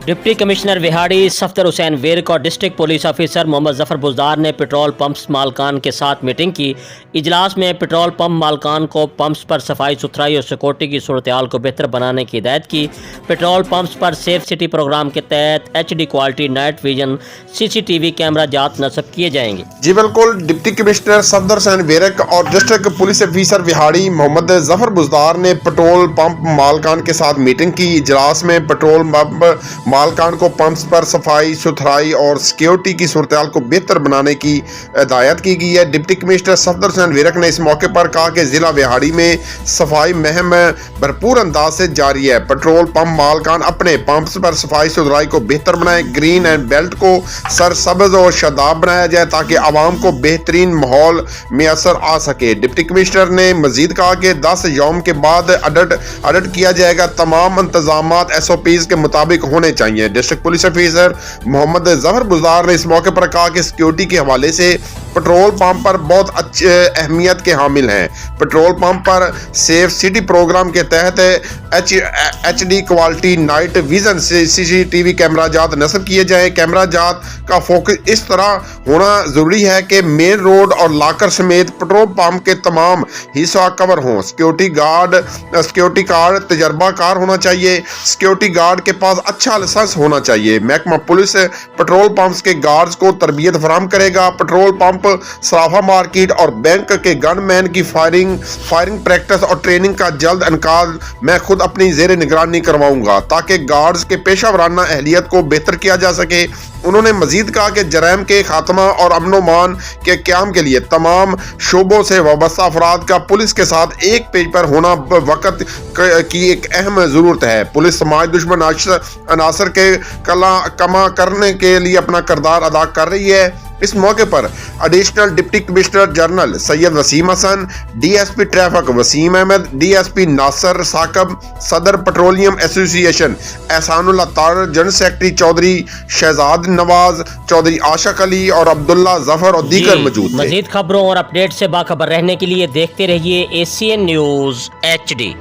Deputy commissioner Vehari Safdar Hussain Virk और district police officer Muhammad Zafar Buzdar ने petrol pumps मालकान के साथ मीटिंग की। इजलास में पेट्रोल पंप मालकान को पंप्स पर सफाई सुथराई और सिक्योरिटी की सूरत हाल को बेहतर बनाने की हिदायत की। पेट्रोल पंप्स पर सेफ सिटी प्रोग्राम के तहत HD quality night vision CCTV camera जात नस्ब किए जाएंगे। जी बिल्कुल, डिप्टी कमिश्नर सफदर हुसैन विर्क और district police officer Vehari Muhammad Zafar Buzdar ने पेट्रोल पंप मालकान के साथ मीटिंग की। इजलास में पेट्रोल पंप मालकान को पंप्स पर सफाई सुथराई और सिक्योरिटी की सूरत को बेहतर बनाने की हिदायत की गई है। डिप्टी कमिश्नर सफदर हुसैन विर्क ने इस मौके पर कहा कि जिला विहाड़ी में सफाई मुहिम भरपूर अंदाज से जारी है। पेट्रोल पंप मालकान अपने पंप्स पर सफाई सुथराई को बेहतर बनाए, ग्रीन एंड बेल्ट को सरसब्ज और शादाब बनाया जाए ताकि आवाम को बेहतरीन माहौल मैसर आ सके। डिप्टी कमिश्नर ने मजीद कहा कि 10 यौम के बाद ऑडिट किया जाएगा, तमाम इंतजामात SOPs के मुताबिक होने चाहिए। District police officer Muhammad Zafar Buzdar ने इस मौके पर कहा कि सिक्योरिटी के हवाले से पेट्रोल पंप पर बहुत अच्छे अहमियत के हामिल हैं। पेट्रोल पंप पर सेफ सिटी प्रोग्राम के तहत HD quality night vision CCTV camera जात नस्ब किए जाए। कैमरा जात का फोकस इस तरह होना जरूरी है कि मेन रोड और लाकर समेत पेट्रोल पंप के तमाम हिस्सा कवर हों। सिक्योरिटी गार्ड तजर्बाकार होना चाहिए। सिक्योरिटी गार्ड के पास अच्छा लाइसेंस होना चाहिए। महकमा पुलिस पेट्रोल पंप्स के गार्ड्स को तरबियत फराहम करेगा। पेट्रोल पंप, सराफा मार्केट और बैंक के गनमैन की फायरिंग प्रैक्टिस और ट्रेनिंग का जल्द इनकाद मैं खुद अपनी ज़ेरे निगरानी करवाऊंगा ताकि गार्ड्स के पेशा वराना अहलियत को बेहतर किया जा सके। उन्होंने मजीद कहा कि जराइम के खात्मा और अमन मान के क़याम के लिए तमाम शोबों से वाबस्ता अफराद का पुलिस के साथ एक पेज पर होना वक्त की एक अहम ज़रूरत है। पुलिस समाज दुश्मन अनासर के कमा करने के लिए अपना किरदार अदा कर रही है। इस मौके पर additional deputy commissioner general Syed Waseem Hassan, DSP traffic Waseem Ahmed, DSP Nasir Saqib, सदर petroleum association Ehsanullah Tar, general secretary Chaudhry Shahzad Nawaz, Chaudhry Ashiq Ali और अब्दुल्ला जफर और दीगर मौजूद थे। मजीद खबरों और अपडेट से बाखबर रहने के लिए देखते रहिए ACN न्यूज़ HD।